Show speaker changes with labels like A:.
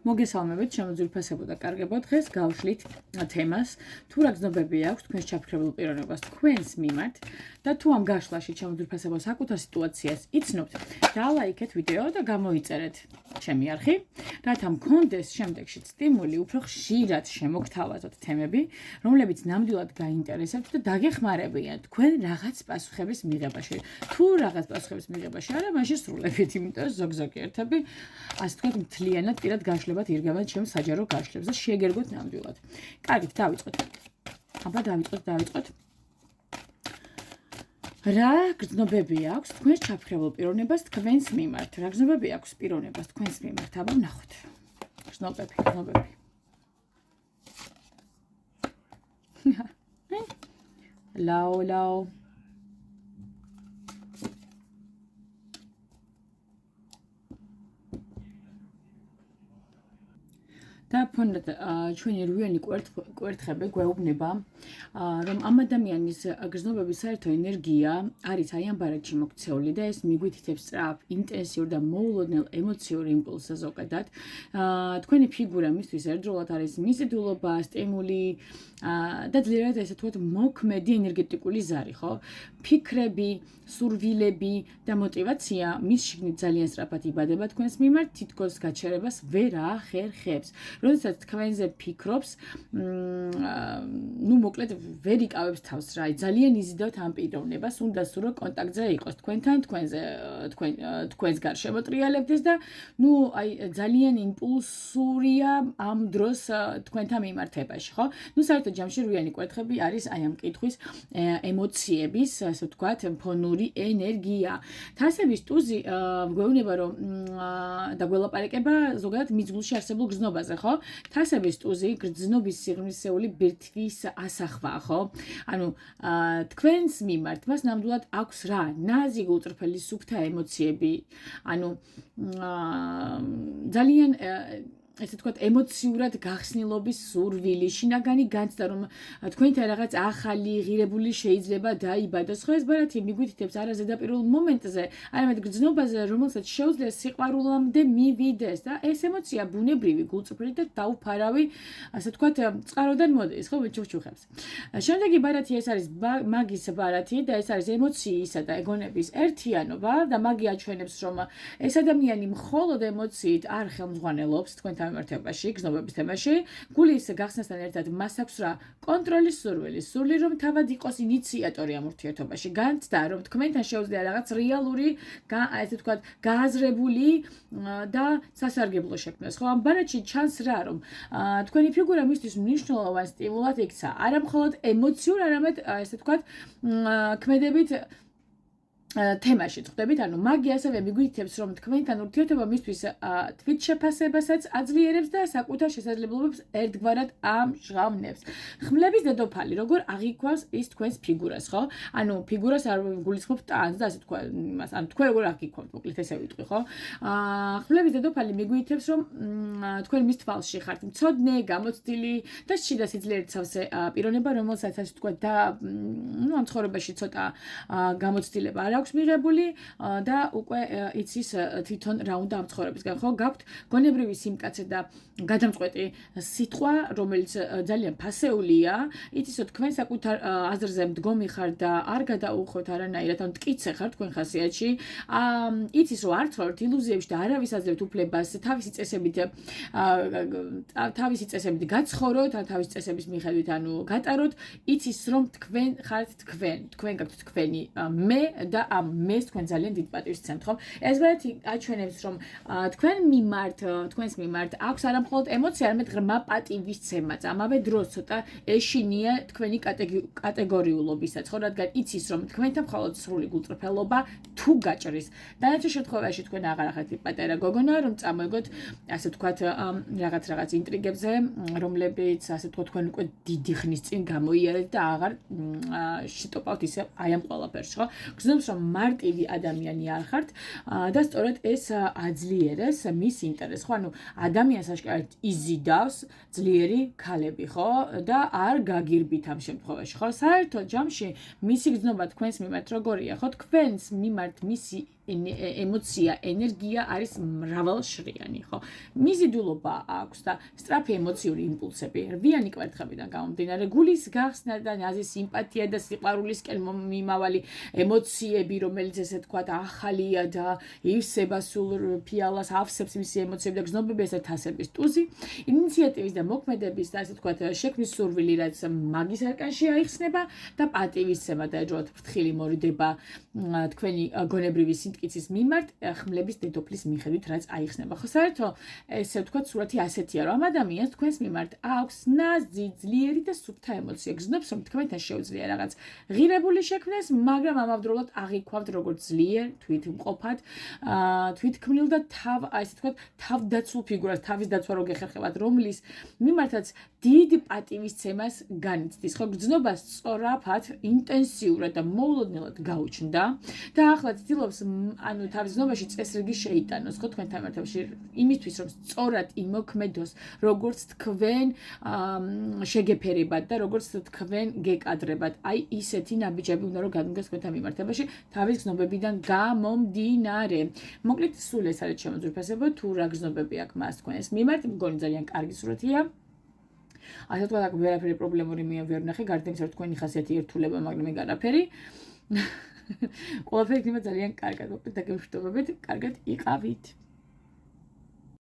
A: მოგესალმებით, შემოძვირფასებო და კარგებო. დღეს გავშლით თემას, თუ რა გზნობები აქვს თქვენს ჩაფიქრებულ პიროვნებას თქვენს მიმართ და თუ ამ გაშლაში შემოძვირფასებო საკუთარ სიტუაციას იცნობთ, დალაიქეთ ვიდეო და გამოიწერეთ ჩემი არხი, რათა მქონდეს შემდეგში სტიმული უფრო ხშირად შემოგთავაზოთ თემები, რომლებიც ნამდვილად გაინტერესებთ და დაგეხმარებიან თქვენ რაღაც პასუხების მიღებაში. თუ რაღაც პასუხების მიღებაში არა, მაშინ სრულებით, იმიტომ ზოგ-ზოგი ერთები, ასე ვთქვათ, მთლიანად პირად გაშლებათ ირგავენ ჩემს საჯარო გაშლებს და შეგერგოთ ნამდვილად. კარგით, დავიწყოთ. აბა დავიწყოთ. რა გრძნობები აქვს თქვენს ჩაფიქრებულ პიროვნებას თქვენს მიმართ? რა გრძნობები აქვს პიროვნებას თქვენს მიმართ? აბა ვნახოთ. გრძნობები. ლაო. და ფონდად ჩვენი რვიანი კვერთხები გვეუბნება, რომ ამ ადამიანის გრძნობების საერთო ენერგია არის აი ამ ბარათში მოქცეული და ეს მიგვითითებს სწრაფ, ინტენსიურ და მოულოდნელ ემოციურ იმპულსს ზოგადად. თქვენი ფიგურა მისთვის ერთდროულად არის მიზიდულობა, სტიმული და ძლიერად ესე ვთქვათ მოქმედი ენერგეტიკული ზარი, ხო? ფიქრები, სურვილები და мотивация მის შიგნით ძალიან სწრაფად იბადება თქვენს მიმართ, თითქოს გაჩერებას ვერ აახერხებს. როდესაც თქვენზე ფიქრობს, მოკლედ ვერ იკავებს თავს რა, ძალიან იზიდავთ ამ პიროვნებას, უნდა სულ კონტაქტზე იყოს თქვენთან, თქვენს გარშემო ტრიალებდეს და აი ძალიან იმპულსურია ამ დროს თქვენთან მიმართებაში, ხო? საერთოდ ჯამში რვიანი კვერთხები არის აი ამ კითხვის ემოციების, ასე ვთქვათ, ფონური ენერგია. თასების ტუზი გვეუბნება, რომ და გველაპარაკება ზოგადად მიძღულში არსებულ გრძნობაზე, ხო? თასების ტუზი გრძნობის სიღრმისეული ბირთვის ასახვაა, ხო? ანუ თქვენს მიმართ მას ნამდვილად აქვს რა? ნაზი გულწრფელი სუფთა ემოციები. ანუ ძალიან ესე ვთქვათ, ემოციურად გახსნილობის სურვილი, შინაგანი განცდა, რომ თქვენთან რაღაც ახალი, ღირებული შეიძლება დაიბადოს. ხო, ეს ბარათი მიგვითითებს არა ზედაპირულ მომენტზე, არამედ გრძნობაზე, რომელსაც შეუძლია სიყვარულამდე მივიდეს და ეს ემოცია ბუნებრივი, გულწრფელი და დაუფარავი, ასე ვთქვათ, წყაროდან მოდის, ხო, ჩუქჩუხებს. შემდეგი ბარათი ეს არის მაგის ბარათი და ეს არის ემოციისა და ეგონების ერთიანობა და მაგი აჩვენებს, რომ ეს ადამიანი მხოლოდ ემოციით არ ხელმძღვანელობს თქვენთან მიმართებაში, გრძნობების თემაში, გულის გახსნასთან ერთად მას აქვს რა კონტროლის სურვილი, რომ თავად იყოს ინიციატორი ამ ურთიერთობაში, განცდა, რომ თქვენთან შეუძლია რაღაც რეალური, ასე ვთქვათ, გააზრებული და სასარგებლო შექმნას. ხო, ამ ბარათში ჩანს რა, რომ თქვენი ფიგურა მისთვის მნიშვნელოვან სტიმულად იქცა, არა მხოლოდ ემოციურ, არამედ ესე ვთქვათ, ქმედებით თემაში ხვდებით, ანუ მაგი ასევე მიგვითითებს, რომ თქვენთან ურთიერთობა მისთვის თვითშეფასებასაც აძლიერებს და საკუთარ შესაძლებლობებს ერთგვარად ამჟღავნებს. ხმლების დედოფალი, როგორ აღიქვამს ის თქვენს ფიგურას, ხო? ანუ ფიგურას არ გულისხმობ ტანს და ასე თქვა, იმას, ანუ თქვენ როგორ აღიქვამთ, მოკლედ ესე ვიტყვი, ხო? ხმლების დედოფალი მიგვითითებს, რომ თქვენ მის თვალში ხართ მცოდნე, გამოცდილი და შიდა სიძლიერით სავსე პიროვნება, რომელსაც ასე ვთქვათ და ამ ცხოვრებაში ცოტა გამოცდილება არ აქვს მიღებული და უკვე იცის თვითონ რა უნდა ამ ცხოვრებისგან, ხო? გაქვთ გონებრივი სიმკაცე და გადამწყვეტი სიტყვა, რომელიც ძალიან ფასეულია, იცისო თქვენ საკუთარ აზრზე მდგომი ხარ და არ გადაუხოთ არანაირად, ან მტკიცე ხარ თქვენ ხასიათში, იცის რომ არ ცხოვრობთ ილუზიებში და არავის აძლევთ უფლებას თავისი წესებით გაცხოვროთ, ან თავისი წესების მიხედვით ანუ გატაროთ, იცის რომ თქვენ ხართ თქვენ გაქვთ თქვენი მე და ამ მეს თქვენ ძალიან დიდ პატივს სცემთ, ხო? ეს ბარათი აჩვენებს, რომ თქვენს მიმართ აქვს არა მხოლოდ ემოცია, არამედ ღრმა პატივისცემაც. ამავე დროს ცოტა ეშინია თქვენი კატეგორიულობისაც, ხო? რადგან იცის, რომ თქვენთან მხოლოდ სრული გულწრფელობა თუ გაჭრის. დანარჩენ შემთხვევაში თქვენ აღარ ახართ პატარა გოგონა, რომ წამოეგოთ, ასე ვთქვათ, რაღაც ინტრიგებზე, რომლებიც, ასე ვთქვათ, თქვენ უკვე დიდი ხნის წინ გამოიარეთ და აღარ შეტოპავთ ისე აი ამ ყველაფერს, ხო? გრძნობს, რომ მარტივი ადამიანი არ ხართ და სწორედ ეს აძლიერებს მის ინტერესს, ხო? ანუ ადამიანს აშკარად იზიდავს ძლიერი ქალები, ხო? და არ გაგირბით ამ შემთხვევაში, ხო? საერთოდ ჯამში მისი გრძნობა თქვენს მიმართ როგორია, ხო? თქვენს მიმართ მისი ემოცია, ენერგია არის მრავალშრიანი, ხო? მიზიდულობა აქვს და სწრაფი ემოციური იმპულსები, რვიანი კვერთხებიდან გამომდინარე, გულის გახსნა და ნაზი სიმპათია და სიყვარულისკენ მიმავალი ემოციები, რომელიც ესე თქვა ახალია და ივსება სულ ფიალას, ავსებს მისი ემოციები და გზნობები ესეთ თასების ტუზი, ინიციატივის და მოქმედების და ასე თქვა შექმნის სურვილი, რაც მაგის არკანში აიხსნება და პატივისცემა და ეჯოთ ფრთხილი მორიდება თქვენი გონებრივი მტკიცის მიმართ ხმლების დედოფლის მიხედვით რაც აიხსნება. ხო საერთო ესე ვთქვათ სურათი ასეთია რომ ამ ადამიანს თქვენს მიმართ აქვს ნაზი, ძლიერი და სუფთა ემოცია. გზნობს რომ თქვენთან შეუძლია რაღაც ღირებული შექმნას, მაგრამ ამავდროულად აღიქვამთ როგორც ძლიერ თვითმყოფად, თვითქმნილ და ესე ვთქვათ თავდაცულ ფიგურას, თავის დაცვა რო გეხერხებათ, რომლის მიმართაც დიდ პატივისცემას განიცდის. ხო გზნობა სწორაფად, ინტენსიურად და მოულოდნელად გაუჩნდა და ახლა ცდილობს ანუ თავის გზნობაში წესრიგი შეიტანოს, ხო თქვენთან ერთობაში იმისთვის რომ სწორად იმოქმედოს, როგორც თქვენ შეგეფერებათ და როგორც თქვენ გეკადრებათ. აი ისეთი ნაბიჯები უნდა რომ გადმოგეს თქვენთან მიმართებაში თავის გზნობებიდან გამომდინარე. მოკლედ სულ ეს არის ჩემო ძვირფასებო, თუ რა გზნობები აქვს მას თქვენს მიმართ, მგონი ძალიან კარგი სურათია. ასე თქვა აქ ვერაფერი პრობლემური ვერ ვნახე, გარდა იმისა რომ თქვენი ხასიათი ერთულება, მაგრამ ეგ არაფერი. ყველაფერი იქნება ძალიან კარგად, მოკლედ დაგემშვიდობებით, კარგად იყავით.